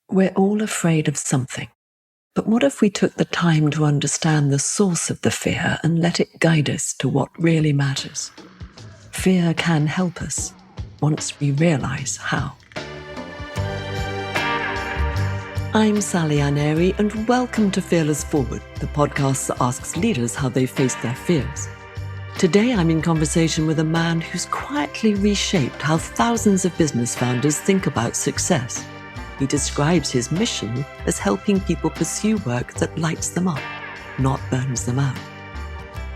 We're all afraid of something. But what if we took the time to understand the source of the fear and let it guide us to what really matters? Fear can help us once we realize how. I'm Sally Aneri, and welcome to Fearless Forward, the podcast that asks leaders how they face their fears. Today, I'm in conversation with a man who's quietly reshaped how thousands of business founders think about success. He describes his mission as helping people pursue work that lights them up, not burns them out.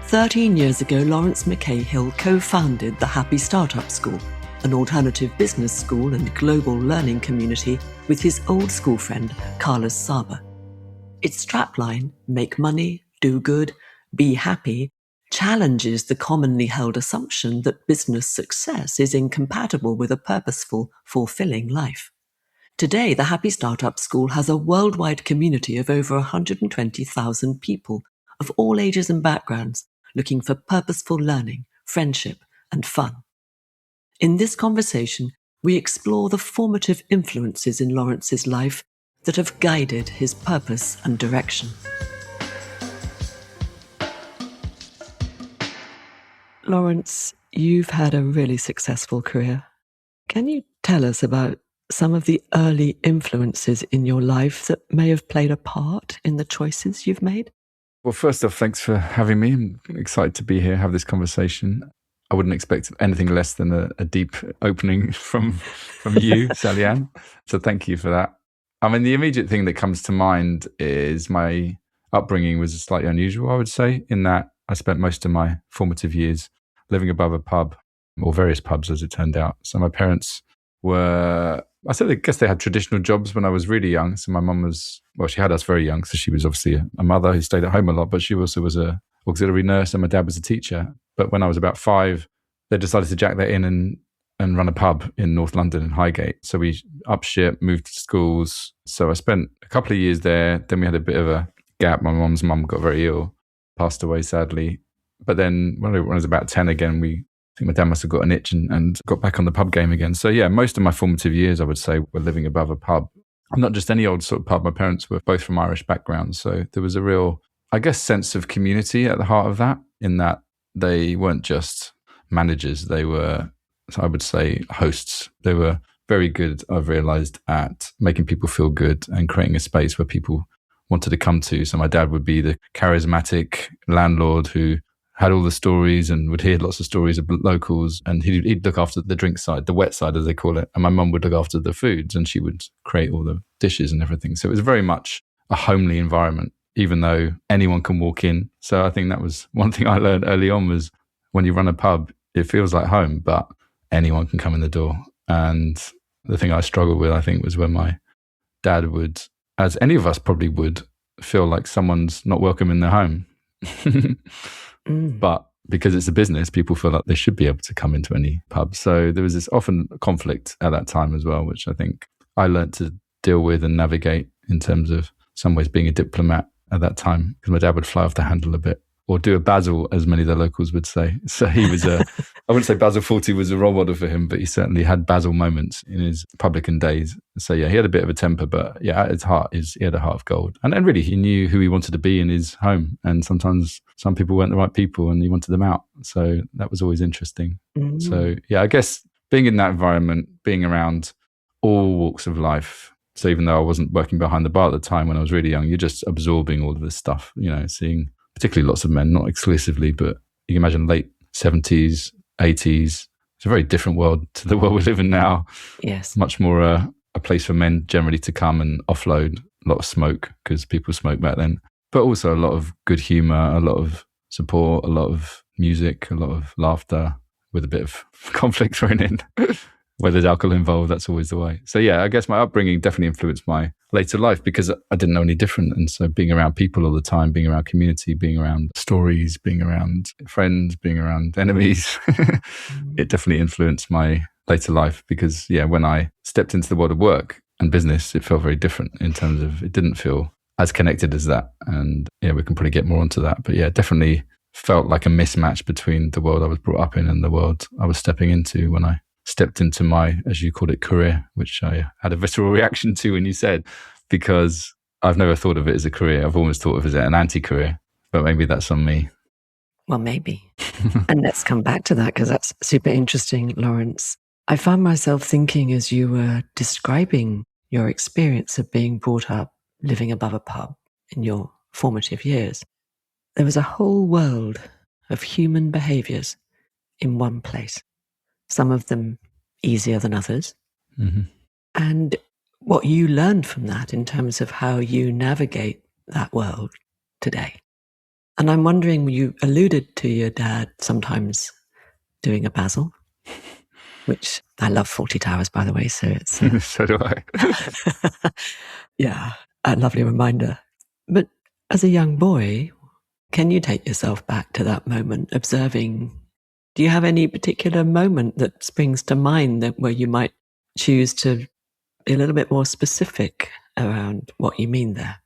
13 years ago, Laurence McCahill co-founded the Happy Startup School, an alternative business school and global learning community with his old school friend, Carlos Saba. Its strapline, make money, do good, be happy, challenges the commonly held assumption that business success is incompatible with a purposeful, fulfilling life. Today, the Happy Startup School has a worldwide community of over 120,000 people of all ages and backgrounds looking for purposeful learning, friendship, and fun. In this conversation, we explore the formative influences in Laurence's life that have guided his purpose and direction. Laurence, you've had a really successful career. Can you tell us about some of the early influences in your life that may have played a part in the choices you've made? Well, first off, thanks for having me. I'm excited to be here, have this conversation. I wouldn't expect anything less than a deep opening from you, Sally Ann. So thank you for that. I mean, the immediate thing that comes to mind is my upbringing was slightly unusual, I would say, in that I spent most of my formative years living above a pub, or various pubs as it turned out. So my parents were, I guess they had traditional jobs when I was really young. So my mum was, well, she had us very young. So she was obviously a mother who stayed at home a lot, but she also was a auxiliary nurse and my dad was a teacher. But when I was about 5, they decided to jack that in and run a pub in North London in Highgate. So we up ship, moved to schools. So I spent a couple of years there. Then we had a bit of a gap. My mum's mum got very ill, passed away sadly. But then when I was about 10 again, I think my dad must have got an itch and got back on the pub game again. So yeah, most of my formative years, I would say, were living above a pub. And not just any old sort of pub. My parents were both from Irish backgrounds. So there was a real, I guess, sense of community at the heart of that, in that they weren't just managers. They were, I would say, hosts. They were very good, I've realized, at making people feel good and creating a space where people wanted to come to. So my dad would be the charismatic landlord who had all the stories and would hear lots of stories of locals, and he'd look after the drink side, the wet side as they call it, and my mum would look after the foods and she would create all the dishes and everything. So it was very much a homely environment, even though anyone can walk in. So I think that was one thing I learned early on, was when you run a pub, it feels like home, but anyone can come in the door. And the thing I struggled with, I think, was when my dad would, as any of us probably would, feel like someone's not welcome in their home. But because it's a business, people feel like they should be able to come into any pub. So there was this often conflict at that time as well, which I think I learned to deal with and navigate in terms of some ways being a diplomat at that time, because my dad would fly off the handle a bit, or do a Basil, as many of the locals would say. So he was I wouldn't say Basil Fawlty was a role model for him, but he certainly had Basil moments in his publican days. So yeah, he had a bit of a temper, but yeah, at his heart, he had a heart of gold. And really, he knew who he wanted to be in his home. And sometimes some people weren't the right people and he wanted them out. So that was always interesting. So yeah, I guess being in that environment, being around all walks of life. So even though I wasn't working behind the bar at the time when I was really young, you're just absorbing all of this stuff, seeing particularly lots of men, not exclusively, but you can imagine late 70s, 80s. It's a very different world to the world we live in now. Yes. Much more a place for men generally to come and offload, a lot of smoke, because people smoked back then, but also a lot of good humor, a lot of support, a lot of music, a lot of laughter, with a bit of conflict thrown in. Where there's alcohol involved, that's always the way. So yeah, I guess my upbringing definitely influenced my later life, because I didn't know any different. And so being around people all the time, being around community, being around stories, being around friends, being around enemies, it definitely influenced my later life. Because yeah, when I stepped into the world of work and business, it felt very different in terms of, it didn't feel as connected as that. And yeah, we can probably get more onto that. But yeah, definitely felt like a mismatch between the world I was brought up in and the world I was stepping into when I stepped into my, as you called it, career, which I had a visceral reaction to when you said, because I've never thought of it as a career. I've always thought of it as an anti-career, but maybe that's on me. Well, maybe. And let's come back to that because that's super interesting, Laurence. I found myself thinking as you were describing your experience of being brought up living above a pub in your formative years, there was a whole world of human behaviors in one place, some of them easier than others. Mm-hmm. And what you learned from that in terms of how you navigate that world today. And I'm wondering, you alluded to your dad sometimes doing a basil, which I love 40 Towers, by the way. So it's so do I. Yeah, a lovely reminder. But as a young boy, can you take yourself back to that moment, observing? Do you have any particular moment that springs to mind that where you might choose to be a little bit more specific around what you mean there?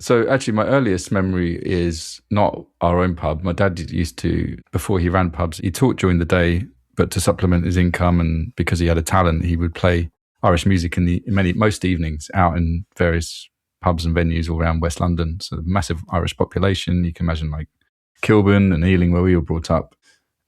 So actually, my earliest memory is not our own pub. My dad used to, before he ran pubs, he taught during the day, but to supplement his income and because he had a talent, he would play Irish music in most evenings out in various pubs and venues all around West London. So a massive Irish population. You can imagine like Kilburn and Ealing, where we were brought up.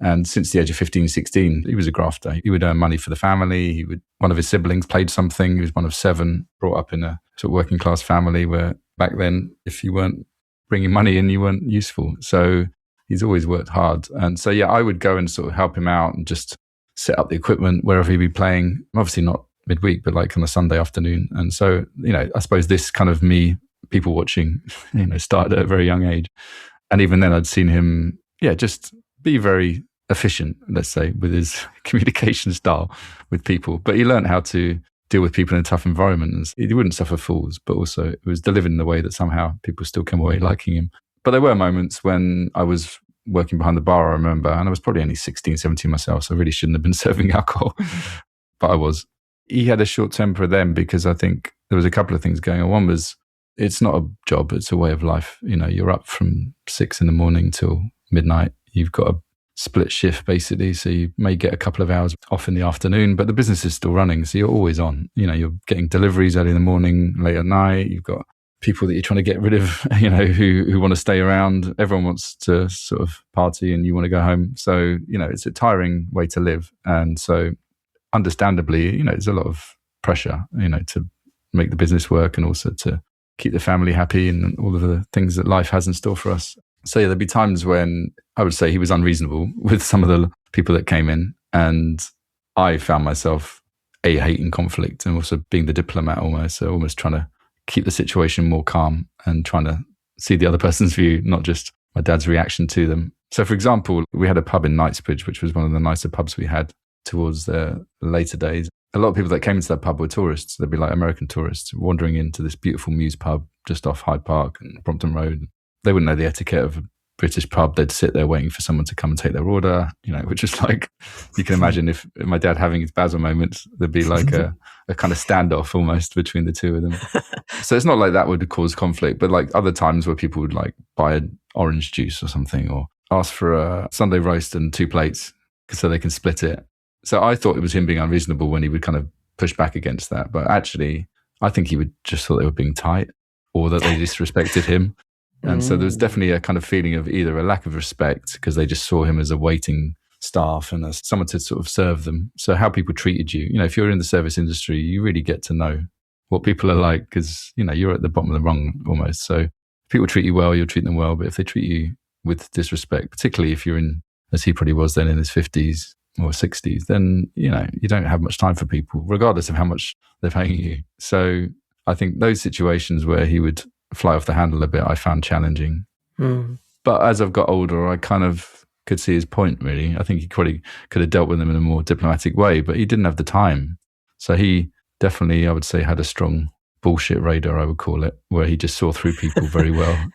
And since the age of 15, 16, he was a grafter. He would earn money for the family. One of his siblings played something. He was one of 7, brought up in a sort of working class family where back then, if you weren't bringing money in, you weren't useful. So he's always worked hard. And so, yeah, I would go and sort of help him out and just set up the equipment wherever he'd be playing. Obviously not midweek, but like on a Sunday afternoon. And so, I suppose this kind of me, people watching, started at a very young age. And even then I'd seen him, just be very efficient, let's say, with his communication style with people. But he learned how to deal with people in a tough environment. He wouldn't suffer fools, but also it was delivered in a way that somehow people still came away liking him. But there were moments when I was working behind the bar, I remember, and I was probably only 16, 17 myself, so I really shouldn't have been serving alcohol, but I was. He had a short temper then because I think there was a couple of things going on. One was, it's not a job, it's a way of life. You're up from 6 a.m. till midnight. You've got a split shift basically, so you may get a couple of hours off in the afternoon, but the business is still running, so you're always on. You're getting deliveries early in the morning, late at night. You've got people that you're trying to get rid of, who want to stay around. Everyone wants to sort of party and you want to go home. So, it's a tiring way to live. And so understandably, there's a lot of pressure, to make the business work and also to keep the family happy and all of the things that life has in store for us. So there'd be times when I would say he was unreasonable with some of the people that came in, and I found myself hating conflict and also being the diplomat almost, so almost trying to keep the situation more calm and trying to see the other person's view, not just my dad's reaction to them. So for example, we had a pub in Knightsbridge, which was one of the nicer pubs we had towards the later days. A lot of people that came into that pub were tourists. They'd be like American tourists wandering into this beautiful Mews pub just off Hyde Park and Brompton Road. They wouldn't know the etiquette of a British pub. They'd sit there waiting for someone to come and take their order, which is like, you can imagine if my dad having his basil moments, there'd be like a kind of standoff almost between the two of them. So it's not like that would cause conflict, but like other times where people would like buy an orange juice or something, or ask for a Sunday roast and 2 plates so they can split it. So I thought it was him being unreasonable when he would kind of push back against that. But actually, I think he would just thought they were being tight or that they disrespected him. And so there was definitely a kind of feeling of either a lack of respect because they just saw him as a waiting staff and as someone to sort of serve them. So how people treated you, if you're in the service industry, you really get to know what people are like because, you're at the bottom of the rung almost. So if people treat you well, you'll treat them well. But if they treat you with disrespect, particularly if you're in, as he probably was then in his 50s or 60s, then, you don't have much time for people, regardless of how much they're paying you. So I think those situations where he would fly off the handle a bit, I found challenging. But as I've got older, I kind of could see his point, really. I think he probably could have dealt with them in a more diplomatic way, but he didn't have the time. So he definitely, I would say, had a strong bullshit radar, I would call it, where he just saw through people very well.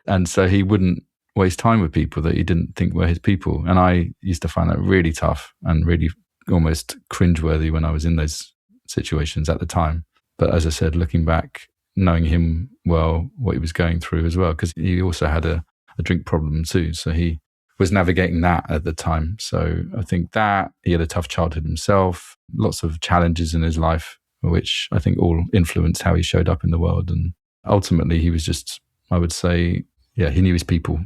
And so he wouldn't waste time with people that he didn't think were his people. And I used to find that really tough and really almost cringeworthy when I was in those situations at the time. But as I said, looking back, knowing him well, what he was going through as well, because he also had a drink problem too. So he was navigating that at the time. So I think that he had a tough childhood himself, lots of challenges in his life, which I think all influenced how he showed up in the world. And ultimately he was just, I would say, he knew his people.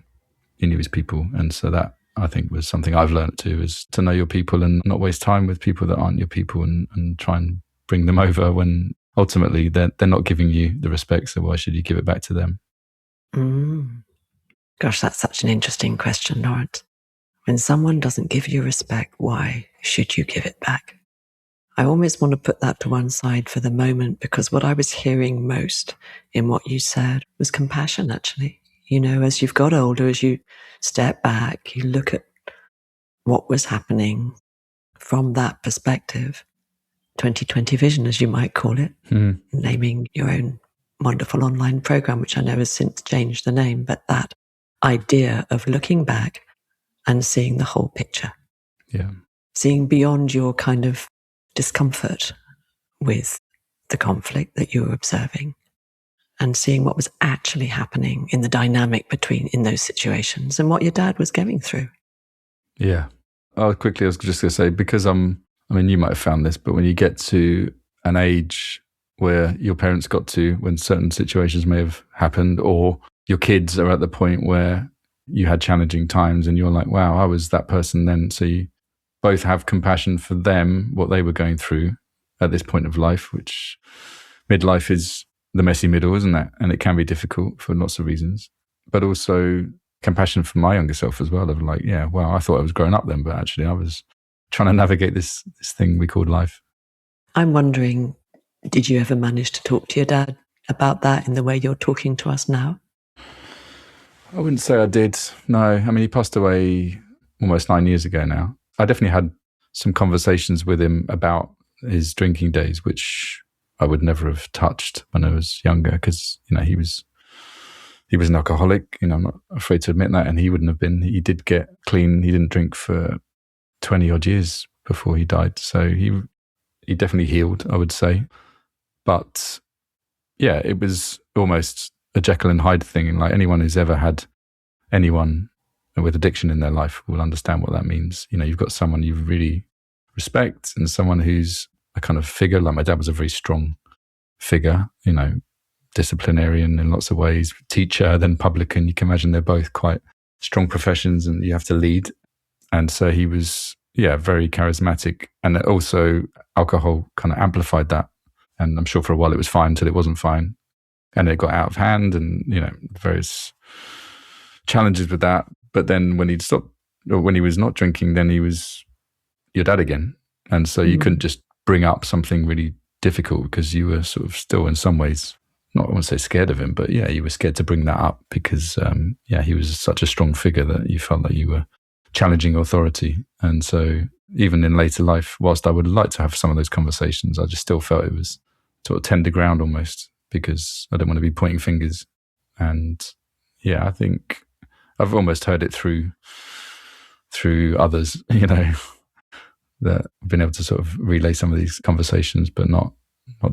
He knew his people. And so that, I think, was something I've learned too, is to know your people and not waste time with people that aren't your people, and try and bring them over when ultimately they're not giving you the respect. So why should you give it back to them? Gosh, that's such an interesting question, Laurence. When someone doesn't give you respect, why should you give it back? I almost want to put that to one side for the moment, because what I was hearing most in what you said was compassion, actually. You know, as you've got older, as you step back, you look at what was happening from that perspective, 2020 vision, as you might call it, naming your own wonderful online program, which I know has since changed the name, but that idea of looking back and seeing the whole picture. Yeah. Seeing beyond your kind of discomfort with the conflict that you were observing, and seeing what was actually happening in the dynamic in those situations, and what your dad was going through. Yeah. I was just going to say, because you might have found this, but when you get to an age where your parents got to, when certain situations may have happened, or your kids are at the point where you had challenging times and you're like, wow, I was that person then. So you both have compassion for them, what they were going through at this point of life, which midlife is the messy middle, isn't it? And it can be difficult for lots of reasons, but also compassion for my younger self as well, of like, yeah, well, I thought I was growing up then, but actually I was trying to navigate this thing we called life. I'm wondering, did you ever manage to talk to your dad about that in the way you're talking to us now? I wouldn't say I did. No. He passed away almost 9 years ago now. I definitely had some conversations with him about his drinking days, which I would never have touched when I was younger, because, he was an alcoholic. I'm not afraid to admit that. And he wouldn't have been. He did get clean. He didn't drink for 20 odd years before he died. So he definitely healed, I would say. But yeah, it was almost a Jekyll and Hyde thing. And like, anyone who's ever had anyone with addiction in their life will understand what that means. You've got someone you really respect, and someone who's a kind of figure. Like my dad was a very strong figure, disciplinarian in lots of ways, teacher, then publican. You can imagine they're both quite strong professions and you have to lead. And so he was, very charismatic. And also alcohol kind of amplified that. And I'm sure for a while it was fine until it wasn't fine. And it got out of hand, and, various challenges with that. But then when he'd stopped, or when he was not drinking, then he was your dad again. And so you couldn't just bring up something really difficult, because you were sort of still in some ways, not I want to say scared of him, but you were scared to bring that up because, he was such a strong figure that you felt like you were challenging authority. And so even in later life, whilst I would like to have some of those conversations, I just still felt it was sort of tender ground almost, because I don't want to be pointing fingers. And I think I've almost heard it through others, that I've been able to sort of relay some of these conversations, but not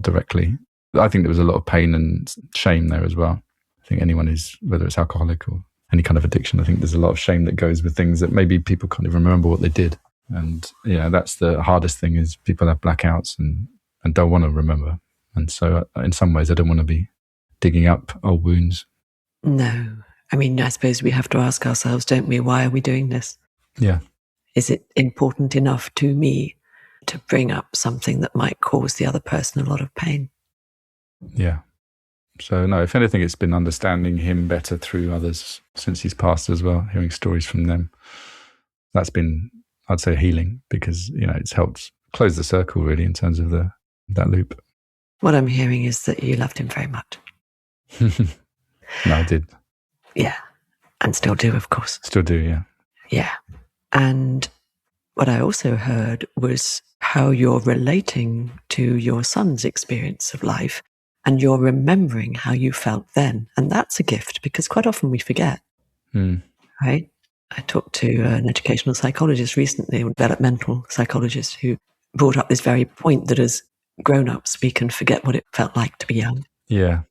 directly. I think there was a lot of pain and shame there as well. I think anyone who's, whether it's alcoholic or any kind of addiction, I think there's a lot of shame that goes with things that maybe people can't even remember what they did. And that's the hardest thing, is people have blackouts and don't want to remember. And so in some ways I don't want to be digging up old wounds. No. I suppose we have to ask ourselves, don't we, why are we doing this? Yeah. Is it important enough to me to bring up something that might cause the other person a lot of pain? Yeah. So no, if anything, it's been understanding him better through others since he's passed as well, hearing stories from them. That's been, I'd say, healing, because, it's helped close the circle really in terms of that loop. What I'm hearing is that you loved him very much. No, I did. Yeah. And still do, of course. Still do, yeah. Yeah. And what I also heard was how you're relating to your son's experience of life, and you're remembering how you felt then. And that's a gift, because quite often we forget, right? I talked to an educational psychologist recently, a developmental psychologist, who brought up this very point that as grown-ups, we can forget what it felt like to be young. Yeah.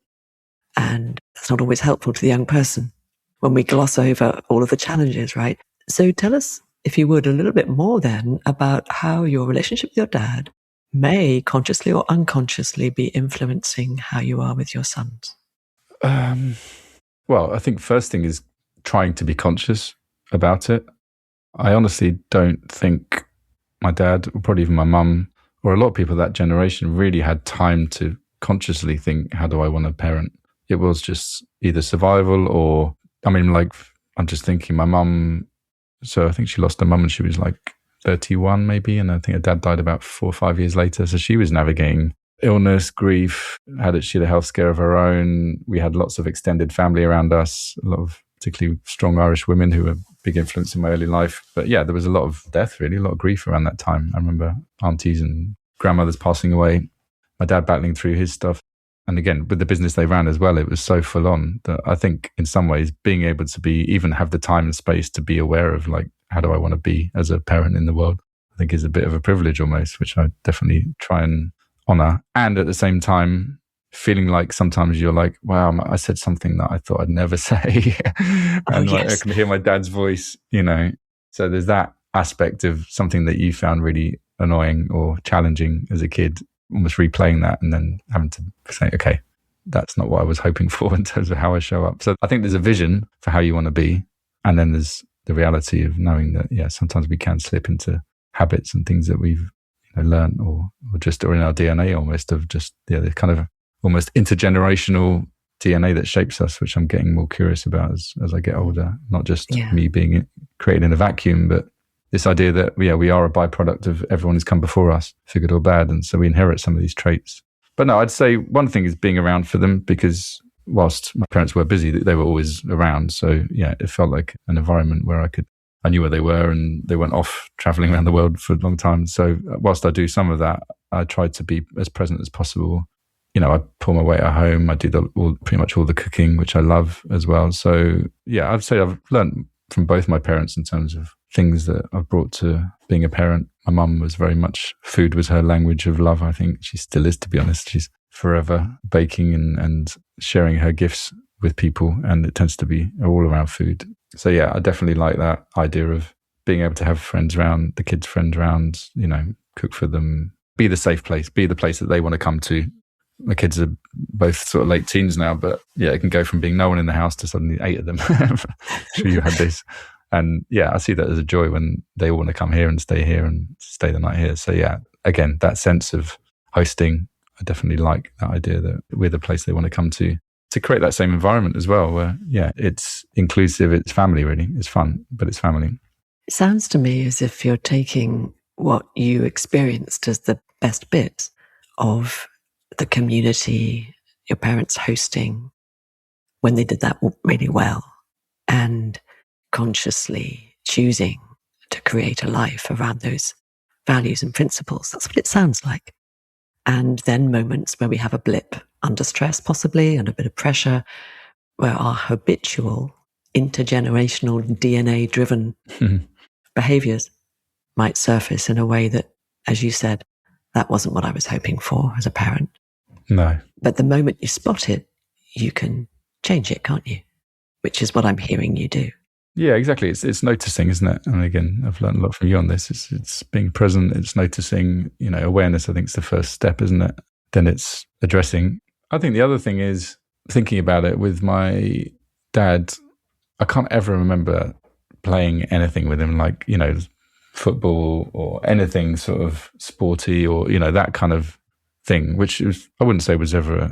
And that's not always helpful to the young person when we gloss over all of the challenges, right? So tell us, if you would, a little bit more then about how your relationship with your dad may consciously or unconsciously be influencing how you are with your sons. Well, I think first thing is trying to be conscious about it. I honestly don't think my dad, or probably even my mum, or a lot of people of that generation really had time to consciously think, how do I want to parent? It was just either survival or, I'm just thinking my mum, so I think she lost her mum when she was like 31 maybe, and I think her dad died about 4 or 5 years later. So she was navigating illness, grief, she had a health scare of her own. We had lots of extended family around us, a lot of particularly strong Irish women who were a big influence in my early life. But yeah, there was a lot of death, really, a lot of grief around that time. I remember aunties and grandmothers passing away, my dad battling through his stuff. And again, with the business they ran as well, it was so full on that I think in some ways being able to even have the time and space to be aware of like, how do I want to be as a parent in the world, I think is a bit of a privilege almost, which I definitely try and honor. And at the same time, feeling like sometimes you're like, wow, I said something that I thought I'd never say. And I can hear my dad's voice, So there's that aspect of something that you found really annoying or challenging as a kid, almost replaying that and then having to say, okay, that's not what I was hoping for in terms of how I show up. So I think there's a vision for how you want to be. And then there's the reality of knowing that, yeah, sometimes we can slip into habits and things that we've learned or in our DNA almost, of just the kind of almost intergenerational DNA that shapes us, which I'm getting more curious about as I get older. Not just me being created in a vacuum, but this idea that we are a byproduct of everyone who's come before us, for good or bad. And so we inherit some of these traits. But no, I'd say one thing is being around for them, because whilst my parents were busy, they were always around. So yeah, it felt like an environment where I knew where they were, and they went off traveling around the world for a long time. So whilst I do some of that, I tried to be as present as possible. I pull my weight at home. I do pretty much all the cooking, which I love as well. So yeah, I'd say I've learned from both my parents in terms of things that I've brought to being a parent. My mum was very much, food was her language of love. I think she still is, to be honest. She's forever baking and sharing her gifts with people, and it tends to be all around food. So yeah, I definitely like that idea of being able to have friends around, the kids' friends around, cook for them, be the safe place, be the place that they want to come to. My kids are both sort of late teens now, but yeah, it can go from being no one in the house to suddenly 8 of them. I'm sure you had this. And yeah, I see that as a joy when they all want to come here and stay the night here. So yeah, again, that sense of hosting, I definitely like that idea that we're the place they want to come to create that same environment as well, where yeah, it's inclusive, it's family really, it's fun, but it's family. It sounds to me as if you're taking what you experienced as the best bits of the community, your parents hosting, when they did that really well, and consciously choosing to create a life around those values and principles. That's what it sounds like. And then moments where we have a blip under stress, possibly, and a bit of pressure, where our habitual intergenerational DNA-driven behaviors might surface in a way that, as you said, that wasn't what I was hoping for as a parent. No. But the moment you spot it, you can change it, can't you? Which is what I'm hearing you do. Yeah, exactly. It's noticing, isn't it? And again, I've learned a lot from you on this. It's being present, it's noticing, awareness, I think, is the first step, isn't it? Then it's addressing. I think the other thing is thinking about it with my dad. I can't ever remember playing anything with him, like, football or anything sort of sporty or, that kind of thing, which I wouldn't say was ever,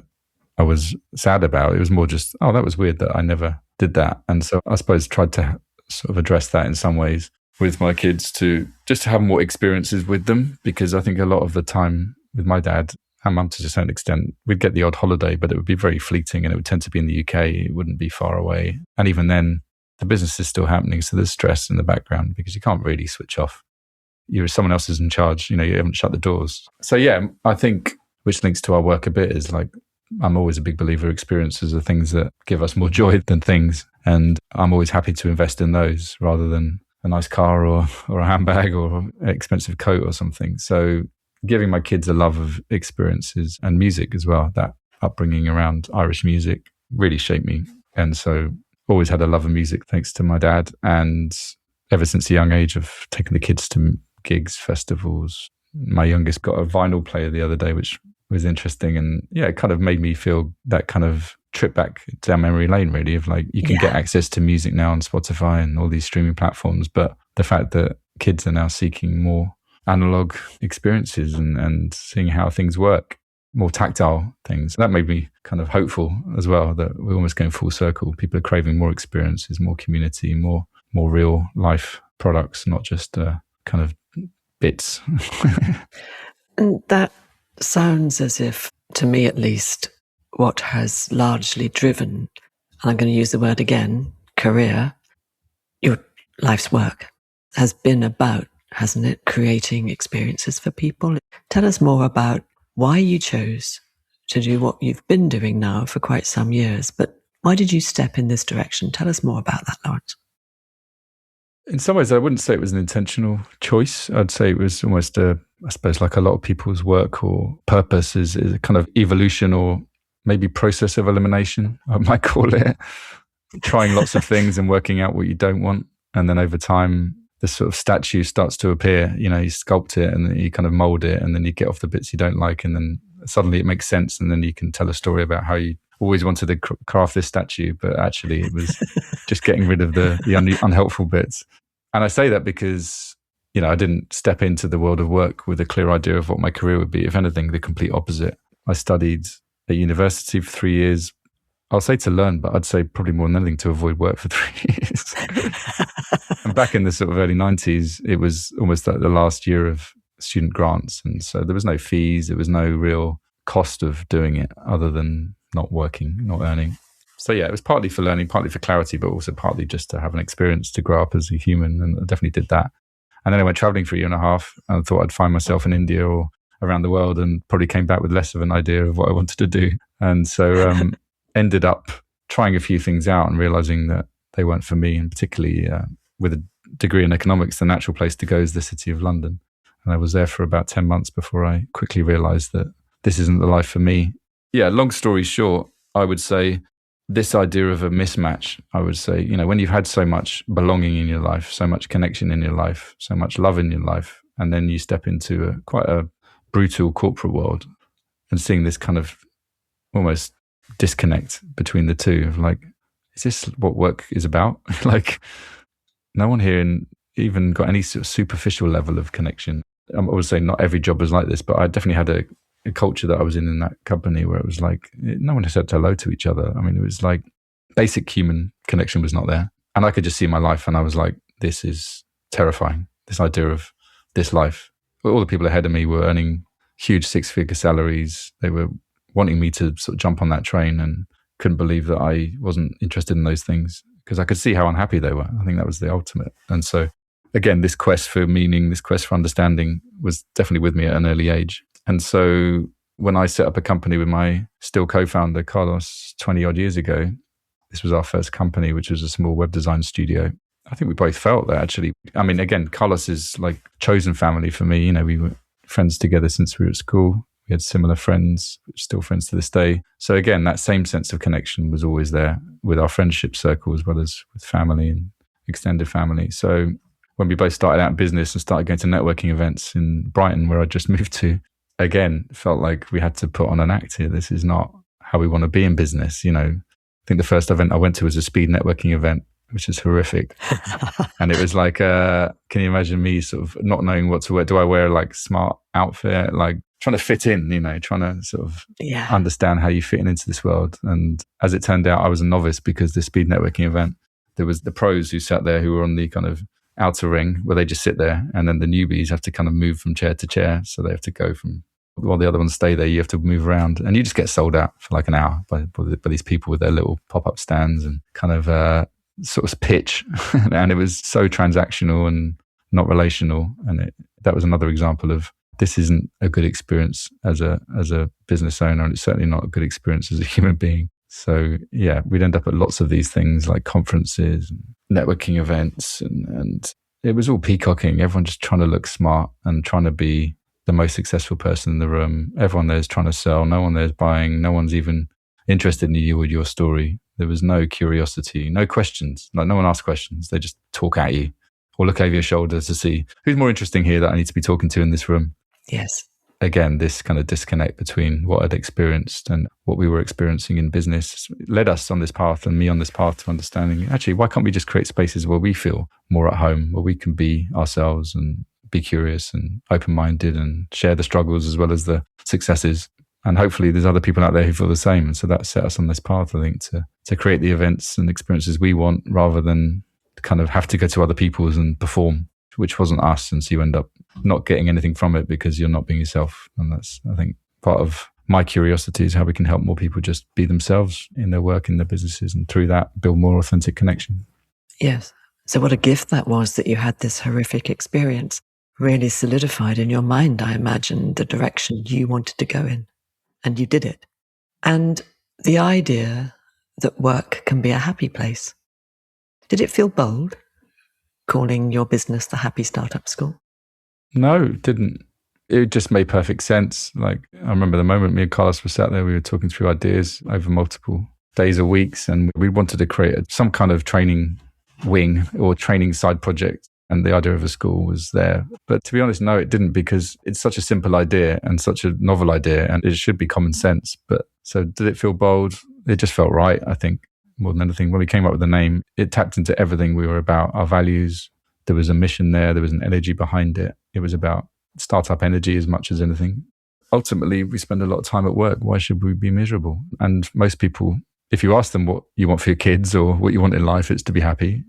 I was sad about. It was more just, oh, that was weird that I never did that. And so I suppose tried to sort of address that in some ways with my kids, to just have more experiences with them, because I think a lot of the time with my dad and mum, to a certain extent, we'd get the odd holiday, but it would be very fleeting, and it would tend to be in the UK. It wouldn't be far away. And even then, the business is still happening. So there's stress in the background because you can't really switch off. Someone else is in charge, you haven't shut the doors. So yeah, I think, which links to our work a bit, is like, I'm always a big believer experiences are things that give us more joy than things. And I'm always happy to invest in those rather than a nice car or a handbag or an expensive coat or something. So giving my kids a love of experiences and music as well, that upbringing around Irish music really shaped me. And so always had a love of music thanks to my dad. And ever since a young age, I've taken the kids to gigs, festivals. My youngest got a vinyl player the other day, which was interesting. And yeah, it kind of made me feel that kind of trip back down memory lane, really, of like, you can get access to music now on Spotify and all these streaming platforms. But the fact that kids are now seeking more analog experiences and seeing how things work, more tactile things, that made me kind of hopeful as well, that we're almost going full circle. People are craving more experiences, more community, more real life products, not just kind of bits. And that sounds as if, to me at least, what has largely driven, and I'm going to use the word again, career, your life's work, has been about, hasn't it, creating experiences for people. Tell us more about why you chose to do what you've been doing now for quite some years, but why did you step in this direction? Tell us more about that, Laurence. In some ways, I wouldn't say it was an intentional choice. I'd say it was almost I suppose like a lot of people's work or purpose is a kind of evolution or maybe process of elimination, I might call it. Trying lots of things and working out what you don't want. And then over time, this sort of statue starts to appear. You sculpt it and then you kind of mold it, and then you get off the bits you don't like, and then suddenly it makes sense, and then you can tell a story about how you always wanted to craft this statue, but actually it was just getting rid of the unhelpful bits. And I say that because, I didn't step into the world of work with a clear idea of what my career would be. If anything, the complete opposite. I studied at university for 3 years. I'll say to learn, but I'd say probably more than anything to avoid work for 3 years. And back in the sort of early 90s, it was almost like the last year of student grants. And so there was no fees. There was no real cost of doing it other than not working, not earning. So yeah, it was partly for learning, partly for clarity, but also partly just to have an experience to grow up as a human. And I definitely did that. And then I went traveling for a year and a half and thought I'd find myself in India or around the world, and probably came back with less of an idea of what I wanted to do. And so ended up trying a few things out and realizing that they weren't for me. And particularly with a degree in economics, the natural place to go is the city of London. And I was there for about 10 months before I quickly realized that this isn't the life for me. Yeah, long story short, I would say this idea of a mismatch, I would say, when you've had so much belonging in your life, so much connection in your life, so much love in your life, and then you step into quite a brutal corporate world and seeing this kind of almost disconnect between the two of like, is this what work is about? Like, no one here even got any sort of superficial level of connection. I would say not every job was like this, but I definitely had a culture that I was in that company where it was like, no one said hello to each other. I mean, it was like basic human connection was not there. And I could just see my life and I was like, this is terrifying. This idea of this life. All the people ahead of me were earning huge 6-figure salaries. They were wanting me to sort of jump on that train, and couldn't believe that I wasn't interested in those things because I could see how unhappy they were. I think that was the ultimate. And so again, this quest for meaning, this quest for understanding was definitely with me at an early age. And so when I set up a company with my still co-founder, Carlos, 20 odd years ago, this was our first company, which was a small web design studio. I think we both felt that actually. I mean, again, Carlos is like chosen family for me. We were friends together since we were at school. We had similar friends, still friends to this day. So again, that same sense of connection was always there with our friendship circle as well as with family and extended family. So when we both started out in business and started going to networking events in Brighton, where I just moved to, again, felt like we had to put on an act here. This is not how we want to be in business. I think the first event I went to was a speed networking event, which is horrific. And it was like, can you imagine me sort of not knowing what to wear? Do I wear like smart outfit, like trying to fit in, trying to sort of understand how you fit into this world. And as it turned out, I was a novice because the speed networking event, there was the pros who sat there who were on the kind of outer ring where they just sit there. And then the newbies have to kind of move from chair to chair. So they have to go from, while the other ones stay there, you have to move around and you just get sold out for like an hour by these people with their little pop-up stands and kind of sort of pitch. And it was so transactional and not relational. And that was another example of this isn't a good experience as a business owner, and it's certainly not a good experience as a human being. So yeah, we'd end up at lots of these things like conferences and networking events, and it was all peacocking. Everyone just trying to look smart and trying to be the most successful person in the room. Everyone there is trying to sell. No one there is buying. No one's even interested in you or your story. There was no curiosity, no questions. Like no one asked questions. They just talk at you or look over your shoulder to see who's more interesting here that I need to be talking to in this room. Yes. Again, this kind of disconnect between what I'd experienced and what we were experiencing in business led us on this path, and me on this path, to understanding, actually, why can't we just create spaces where we feel more at home, where we can be ourselves and be curious and open-minded and share the struggles as well as the successes. And hopefully there's other people out there who feel the same. And so that set us on this path, I think, to create the events and experiences we want, rather than kind of have to go to other people's and perform, which wasn't us. And so you end up not getting anything from it because you're not being yourself. And that's, I think, part of my curiosity is how we can help more people just be themselves in their work, in their businesses, and through that build more authentic connection. Yes. So what a gift that was, that you had this horrific experience, really solidified in your mind, I imagine, the direction you wanted to go in. And you did it. And the idea that work can be a happy place. Did it feel bold, calling your business the Happy Startup School? No, it didn't. It just made perfect sense. Like, I remember the moment me and Carlos were sat there, we were talking through ideas over multiple days or weeks, and we wanted to create some kind of training wing or training side project. And the idea of a school was there. But to be honest, no, it didn't, because it's such a simple idea and such a novel idea, and it should be common sense. But so did it feel bold? It just felt right, I think, more than anything. When we came up with the name, it tapped into everything we were about, our values. There was a mission there. There was an energy behind it. It was about startup energy as much as anything. Ultimately, we spend a lot of time at work. Why should we be miserable? And most people, if you ask them what you want for your kids or what you want in life, it's to be happy.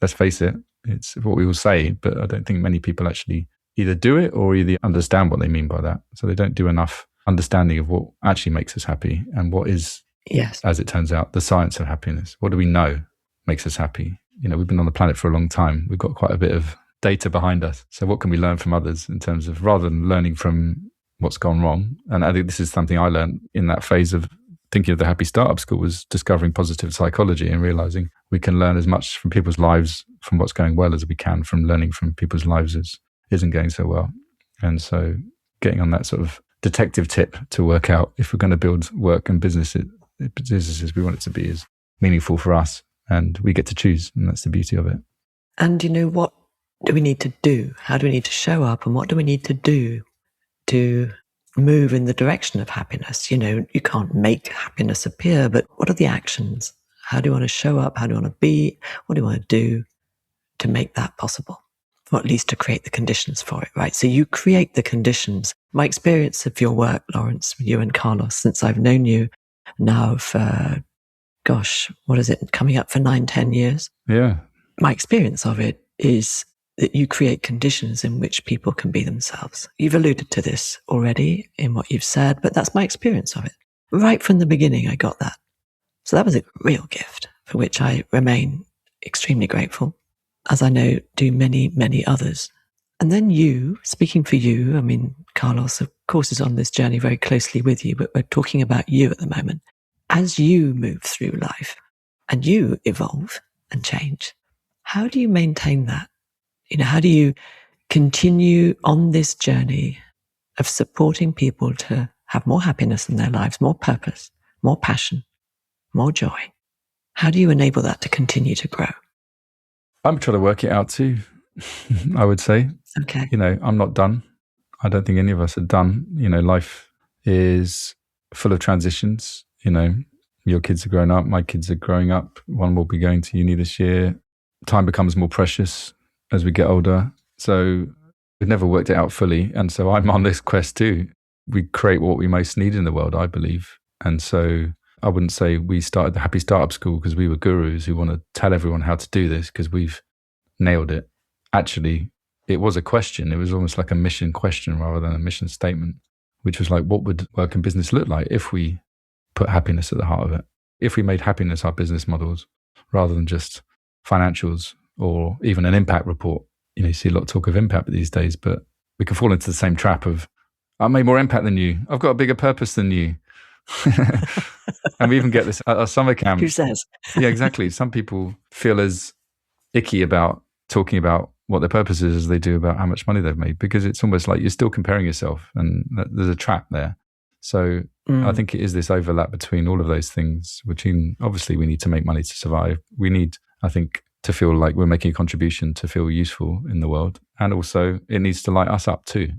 Let's face it. It's what we will say, but I don't think many people actually either do it or either understand what they mean by that. So they don't do enough understanding of what actually makes us happy and what is, yes, as it turns out, the science of happiness. What do we know makes us happy? You know, we've been on the planet for a long time. We've got quite a bit of data behind us. So what can we learn from others in terms of, rather than learning from what's gone wrong? And I think this is something I learned in that phase of thinking of the Happy Startup School, was discovering positive psychology and realizing we can learn as much from people's lives, from what's going well, as we can from learning from people's lives as isn't going so well. And so getting on that sort of detective tip to work out if we're going to build work and businesses we want it to be as meaningful for us, and we get to choose, and that's the beauty of it. And you know, what do we need to do? How do we need to show up, and what do we need to do to move in the direction of happiness? You know, you can't make happiness appear, but what are the actions? How do you want to show up? How do you want to be? What do you want to do to make that possible? Or at least to create the conditions for it, right? So you create the conditions. My experience of your work, Laurence, you and Carlos, since I've known you now for, what is it, coming up for 9-10 years? Yeah. My experience of it is that you create conditions in which people can be themselves. You've alluded to this already in what you've said, but that's my experience of it. Right from the beginning, I got that. So that was a real gift for which I remain extremely grateful, as I know do many, many others. And then you, speaking for you, I mean, Carlos, of course, is on this journey very closely with you, but we're talking about you at the moment. As you move through life and you evolve and change, how do you maintain that? You know, how do you continue on this journey of supporting people to have more happiness in their lives, more purpose, more passion, more joy? How do you enable that to continue to grow? I'm trying to work it out too, I would say. Okay. You know, I'm not done. I don't think any of us are done. You know, life is full of transitions. You know, your kids are growing up, my kids are growing up. One will be going to uni this year. Time becomes more precious as we get older. So we've never worked it out fully. And so I'm on this quest too. We create what we most need in the world, I believe. And so I wouldn't say we started the Happy Startup School because we were gurus who want to tell everyone how to do this because we've nailed it. Actually, it was a question. It was almost like a mission question rather than a mission statement, which was like, what would work and business look like if we put happiness at the heart of it? If we made happiness our business models rather than just financials or even an impact report. You know, you see a lot of talk of impact these days, but we can fall into the same trap of, I made more impact than you. I've got a bigger purpose than you. And we even get this at our summer camp. Who says? Yeah, exactly. Some people feel as icky about talking about what their purpose is as they do about how much money they've made, because it's almost like you're still comparing yourself, and there's a trap there. So I think it is this overlap between all of those things, which obviously we need to make money to survive. We need, I think, to feel like we're making a contribution, to feel useful in the world. And also it needs to light us up too.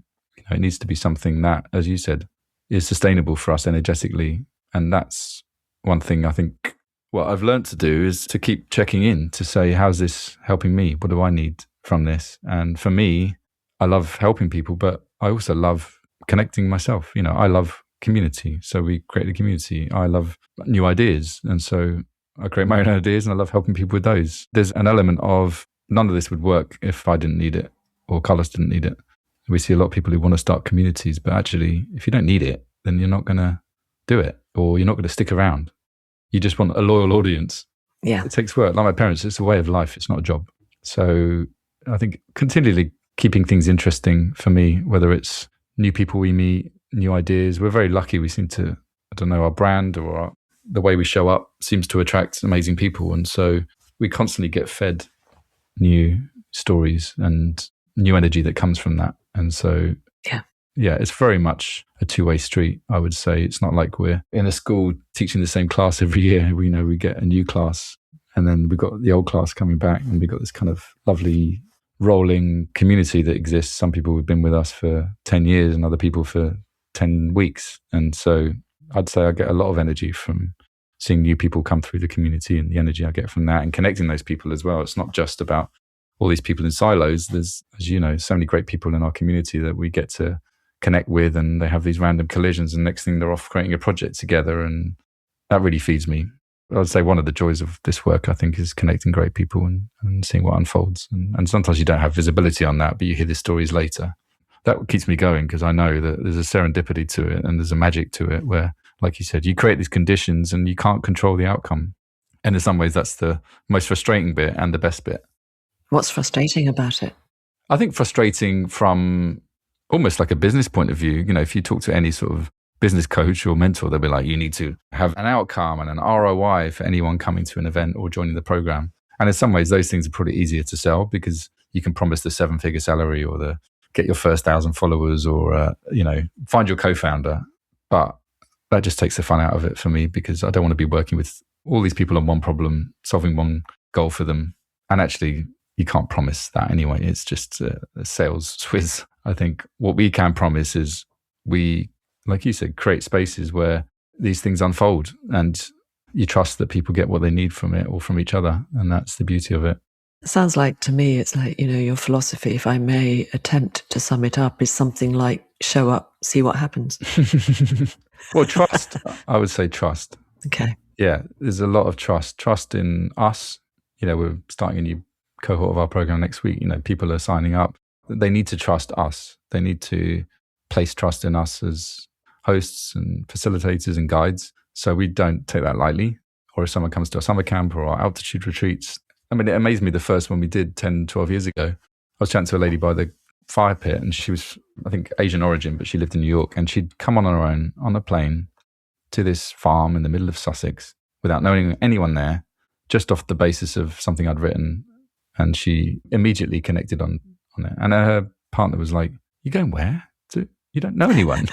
It needs to be something that, as you said, is sustainable for us energetically. And that's one thing I think what I've learned to do is to keep checking in to say, how's this helping me? What do I need from this? And for me, I love helping people, but I also love connecting myself. I love community. So we create a community. I love new ideas. And so I create my own ideas and I love helping people with those. There's an element of none of this would work if I didn't need it or Carlos didn't need it. We see a lot of people who want to start communities, but actually, if you don't need it, then you're not going to do it or you're not going to stick around. You just want a loyal audience. Yeah. It takes work. Like my parents, it's a way of life. It's not a job. So I think continually keeping things interesting for me, whether it's new people we meet, new ideas. We're very lucky. We seem to, our brand or the way we show up seems to attract amazing people. And so we constantly get fed new stories and new energy that comes from that. And so, yeah, it's very much a two-way street, I would say. It's not like we're in a school teaching the same class every year. We know we get a new class and then we've got the old class coming back and we've got this kind of lovely rolling community that exists. Some people have been with us for 10 years and other people for 10 weeks. And so I'd say I get a lot of energy from seeing new people come through the community and the energy I get from that and connecting those people as well. It's not just about all these people in silos. There's, as you know, so many great people in our community that we get to connect with and they have these random collisions and next thing they're off creating a project together and that really feeds me. I would say one of the joys of this work, I think, is connecting great people and seeing what unfolds. And sometimes you don't have visibility on that, but you hear the stories later. That keeps me going because I know that there's a serendipity to it and there's a magic to it where, like you said, you create these conditions and you can't control the outcome. And in some ways, that's the most frustrating bit and the best bit. What's frustrating about it? I think frustrating from almost like a business point of view. If you talk to any sort of business coach or mentor, they'll be like, you need to have an outcome and an ROI for anyone coming to an event or joining the program. And in some ways, those things are probably easier to sell because you can promise the 7-figure salary or the get your first 1,000 followers or, find your co-founder. But that just takes the fun out of it for me because I don't want to be working with all these people on one problem, solving one goal for them. And actually, you can't promise that anyway. It's just a sales swizz. I think what we can promise is we, like you said, create spaces where these things unfold and you trust that people get what they need from it or from each other. And that's the beauty of it. It sounds like to me, it's like, your philosophy, if I may attempt to sum it up, is something like show up, see what happens. Well, trust, I would say trust. Okay. Yeah, there's a lot of trust in us. We're starting a new cohort of our program next week. People are signing up. They need to trust us. They need to place trust in us as hosts and facilitators and guides. So we don't take that lightly. Or if someone comes to our summer camp or our altitude retreats, it amazed me the first one we did 10, 12 years ago. I was chatting to a lady by the fire pit and she was, I think, Asian origin, but she lived in New York and she'd come on her own on a plane to this farm in the middle of Sussex without knowing anyone there, just off the basis of something I'd written. And she immediately connected on it. And her partner was like, "You going where? You don't know anyone."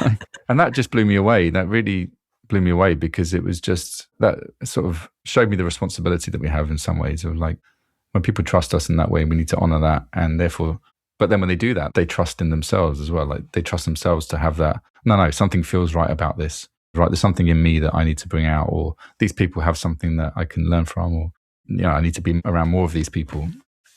And that just blew me away. That really blew me away because it was just, that sort of showed me the responsibility that we have in some ways of like, when people trust us in that way, we need to honor that. And therefore, but then when they do that, they trust in themselves as well. Like they trust themselves to have that, no, something feels right about this, right? There's something in me that I need to bring out, or these people have something that I can learn from, or, I need to be around more of these people.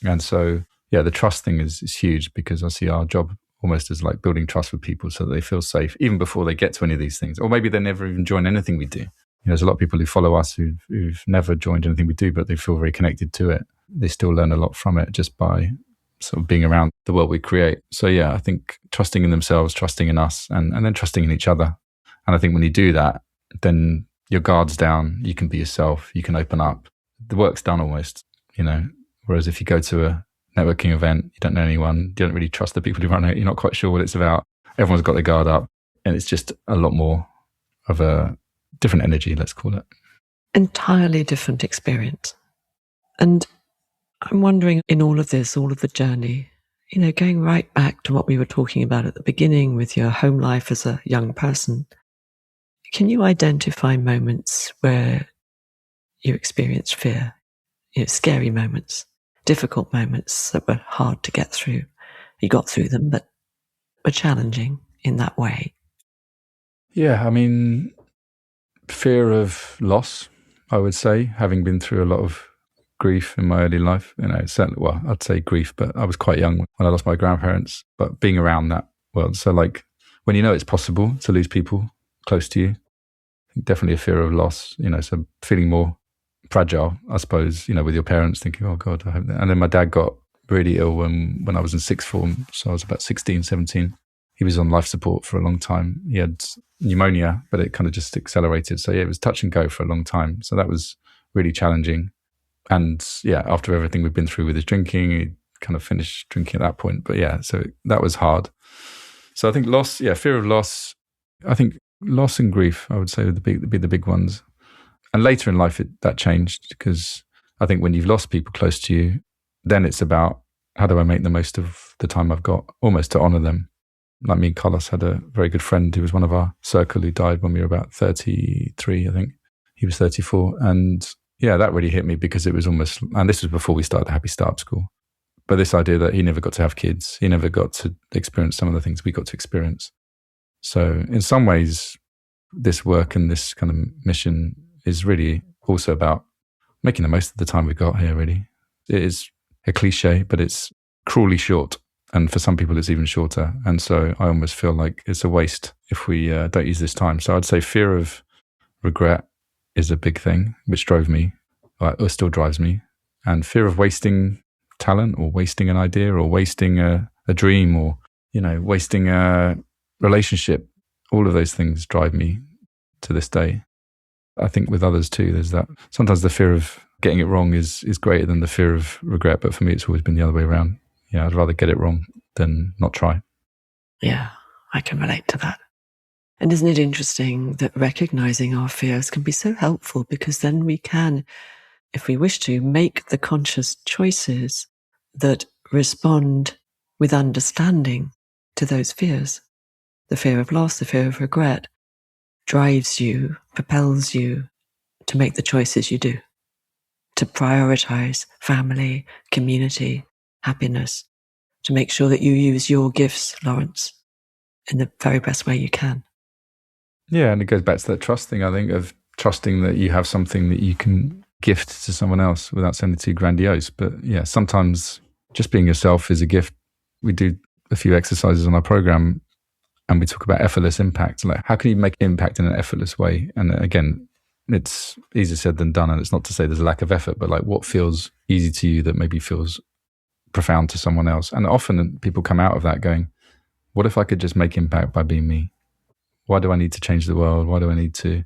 And so, yeah, the trust thing is huge because I see our job almost as like building trust with people so that they feel safe even before they get to any of these things. Or maybe they never even join anything we do. There's a lot of people who follow us who've never joined anything we do, but they feel very connected to it. They still learn a lot from it just by sort of being around the world we create. So yeah, I think trusting in themselves, trusting in us, and then trusting in each other. And I think when you do that, then your guard's down, you can be yourself, you can open up. The work's done almost, Whereas if you go to a networking event, you don't know anyone, you don't really trust the people who run it, you're not quite sure what it's about. Everyone's got their guard up, and it's just a lot more of a different energy, let's call it. Entirely different experience. And I'm wondering, in all of this, all of the journey, going right back to what we were talking about at the beginning with your home life as a young person, can you identify moments where you experienced fear, scary moments? difficult moments that were hard to get through. You got through them, but were challenging in that way. Yeah, I mean, fear of loss, I would say, having been through a lot of grief in my early life. Certainly, well, I'd say grief, but I was quite young when I lost my grandparents. But being around that world, so like when you know it's possible to lose people close to you, definitely a fear of loss. So feeling more fragile, I suppose. With your parents, thinking, "Oh God, I hope that." And then my dad got really ill when I was in sixth form, so I was about 16, 17. He was on life support for a long time. He had pneumonia, but it kind of just accelerated. So yeah, it was touch and go for a long time. So that was really challenging. And yeah, after everything we've been through with his drinking, he kind of finished drinking at that point. But yeah, so that was hard. So I think loss, fear of loss. I think loss and grief, I would say, would be the big ones. And later in life, that changed, because I think when you've lost people close to you, then it's about how do I make the most of the time I've got, almost to honour them. Like me and Carlos had a very good friend who was one of our circle who died when we were about 33, I think. He was 34. And yeah, that really hit me, because it was almost, and this was before we started the Happy Startup School, but this idea that he never got to have kids, he never got to experience some of the things we got to experience. So in some ways, this work and this kind of mission is really also about making the most of the time we've got here, really. It is a cliche, but it's cruelly short. And for some people, it's even shorter. And so I almost feel like it's a waste if we don't use this time. So I'd say fear of regret is a big thing, which drove me, or still drives me. And fear of wasting talent, or wasting an idea, or wasting a dream, or, wasting a relationship. All of those things drive me to this day. I think with others too, there's that. Sometimes the fear of getting it wrong is greater than the fear of regret. But for me, it's always been the other way around. Yeah, I'd rather get it wrong than not try. Yeah, I can relate to that. And isn't it interesting that recognizing our fears can be so helpful, because then we can, if we wish to, make the conscious choices that respond with understanding to those fears. The fear of loss, the fear of regret drives you, propels you to make the choices you do, to prioritize family, community, happiness, to make sure that you use your gifts, Laurence, in the very best way you can. Yeah, and it goes back to that trust thing, I think, of trusting that you have something that you can gift to someone else without sounding too grandiose. But yeah, sometimes just being yourself is a gift. We do a few exercises on our program, and we talk about effortless impact. Like, how can you make impact in an effortless way? And again, it's easier said than done. And it's not to say there's a lack of effort, but like, what feels easy to you that maybe feels profound to someone else? And often people come out of that going, what if I could just make impact by being me? Why do I need to change the world? Why do I need to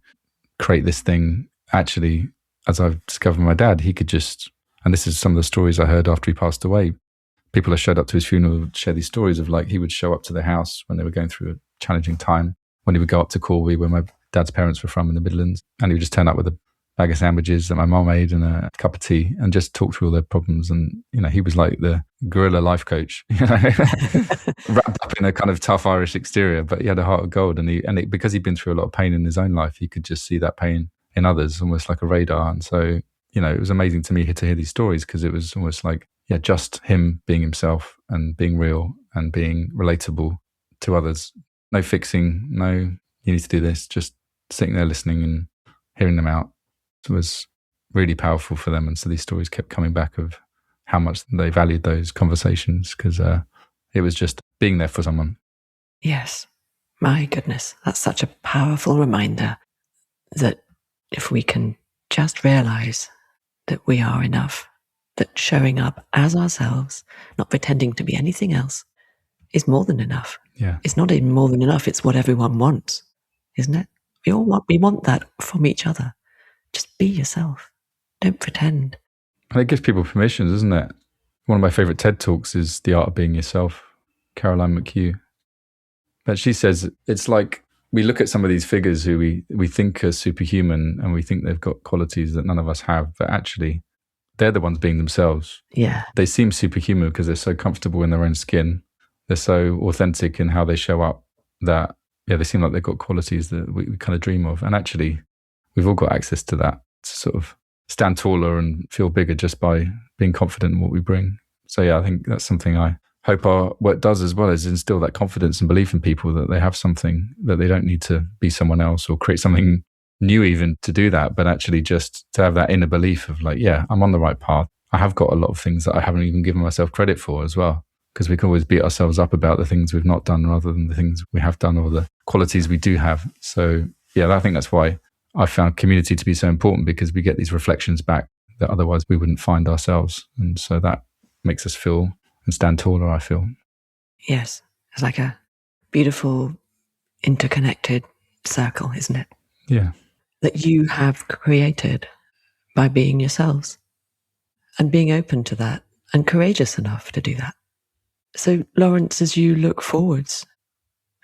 create this thing? Actually, as I've discovered with my dad, he could just, and this is some of the stories I heard after he passed away. People that showed up to his funeral would share these stories of, like, he would show up to their house when they were going through a challenging time, when he would go up to Corby, where my dad's parents were from in the Midlands, and he would just turn up with a bag of sandwiches that my mum made and a cup of tea, and just talk through all their problems. And, he was like the guerrilla life coach, wrapped up in a kind of tough Irish exterior, but he had a heart of gold. And because he'd been through a lot of pain in his own life, he could just see that pain in others, almost like a radar. And so, it was amazing to me to hear these stories, because it was almost like, just him being himself and being real and being relatable to others. No fixing, no, you need to do this, just sitting there listening and hearing them out. It was really powerful for them. And so these stories kept coming back of how much they valued those conversations, because it was just being there for someone. Yes. My goodness, that's such a powerful reminder that if we can just realize that we are enough, that showing up as ourselves, not pretending to be anything else, is more than enough. Yeah. It's not even more than enough. It's what everyone wants, isn't it? We want that from each other. Just be yourself. Don't pretend. And it gives people permissions, isn't it? One of my favorite TED Talks is The Art of Being Yourself, Caroline McHugh. But she says it's like we look at some of these figures who we think are superhuman, and we think they've got qualities that none of us have, but actually they're the ones being themselves. Yeah. They seem superhuman because they're so comfortable in their own skin. They're so authentic in how they show up that, they seem like they've got qualities that we kind of dream of. And actually, we've all got access to that, to sort of stand taller and feel bigger just by being confident in what we bring. So yeah, I think that's something I hope our work does as well, is instill that confidence and belief in people that they have something, that they don't need to be someone else or create something new even to do that, but actually just to have that inner belief of like, yeah, I'm on the right path. I have got a lot of things that I haven't even given myself credit for as well, because we can always beat ourselves up about the things we've not done rather than the things we have done or the qualities we do have. So yeah, I think that's why I found community to be so important, because we get these reflections back that otherwise we wouldn't find ourselves. And so that makes us feel and stand taller, I feel. Yes, it's like a beautiful interconnected circle, isn't it? Yeah. That you have created by being yourselves and being open to that and courageous enough to do that. So, Laurence, as you look forwards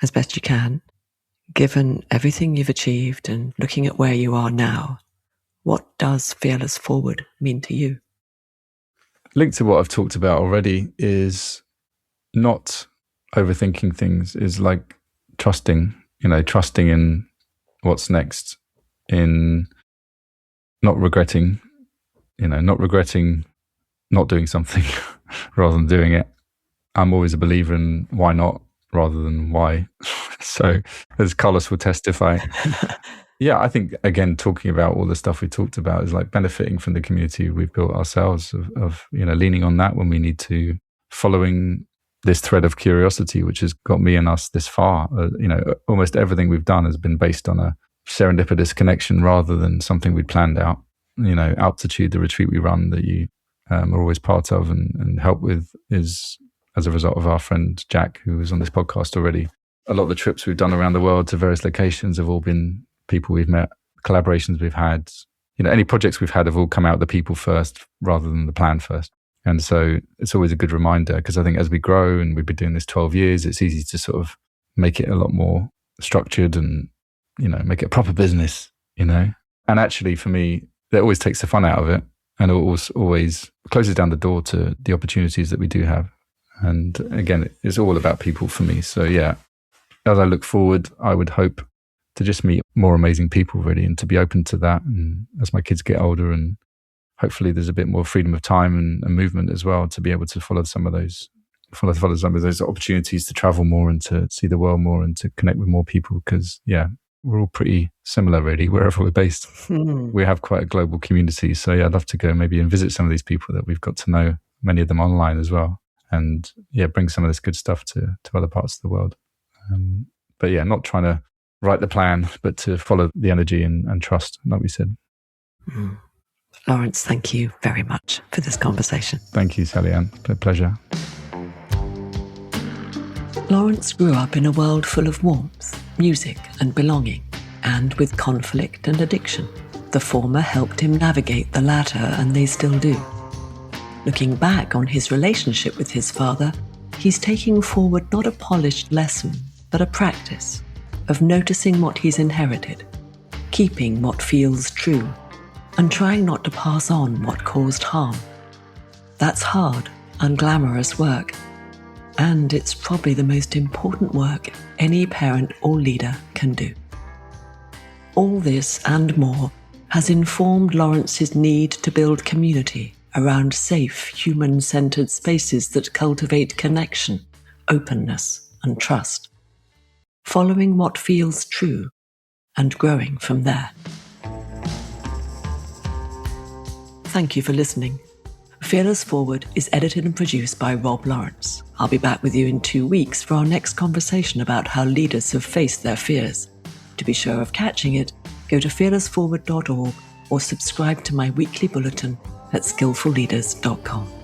as best you can, given everything you've achieved and looking at where you are now, what does Fearless Forward mean to you? Linked to what I've talked about already is not overthinking things, is like trusting in what's next, in not regretting not doing something rather than doing it. I'm always a believer in why not rather than why. So as Carlos will testify, yeah, I think, again, talking about all the stuff we talked about is like benefiting from the community we've built ourselves, of leaning on that when we need to, following this thread of curiosity, which has got me and us this far. Almost everything we've done has been based on a serendipitous connection rather than something we'd planned out. Altitude, the retreat we run that you are always part of and help with, is as a result of our friend Jack, who was on this podcast already. A lot of the trips we've done around the world to various locations have all been people we've met, collaborations we've had. Any projects we've had have all come out of the people first rather than the plan first. And so it's always a good reminder, because I think as we grow, and we've been doing this 12 years, it's easy to sort of make it a lot more structured and, make it a proper business, And actually for me, that always takes the fun out of it, and it always closes down the door to the opportunities that we do have. And again, it's all about people for me. So yeah, as I look forward, I would hope to just meet more amazing people, really, and to be open to that. And as my kids get older, and hopefully there's a bit more freedom of time and movement as well, to be able to follow some of those opportunities to travel more and to see the world more and to connect with more people. Because yeah, we're all pretty similar, really, wherever we're based. We have quite a global community. So yeah, I'd love to go maybe and visit some of these people that we've got to know, many of them online as well. And yeah, bring some of this good stuff to other parts of the world. But yeah, not trying to write the plan, but to follow the energy and trust, like we said. Laurence, thank you very much for this conversation. Thank you, Sally-Ann. A pleasure. Laurence grew up in a world full of warmth, music and belonging, and with conflict and addiction. The former helped him navigate the latter, and they still do. Looking back on his relationship with his father, he's taking forward not a polished lesson, but a practice of noticing what he's inherited, keeping what feels true, and trying not to pass on what caused harm. That's hard, unglamorous work, and it's probably the most important work any parent or leader can do. All this and more has informed Laurence's need to build community around safe, human-centered spaces that cultivate connection, openness, and trust, following what feels true and growing from there. Thank you for listening. Fearless Forward is edited and produced by Rob Lawrence. I'll be back with you in 2 weeks for our next conversation about how leaders have faced their fears. To be sure of catching it, go to fearlessforward.org or subscribe to my weekly bulletin at skillfulleaders.com.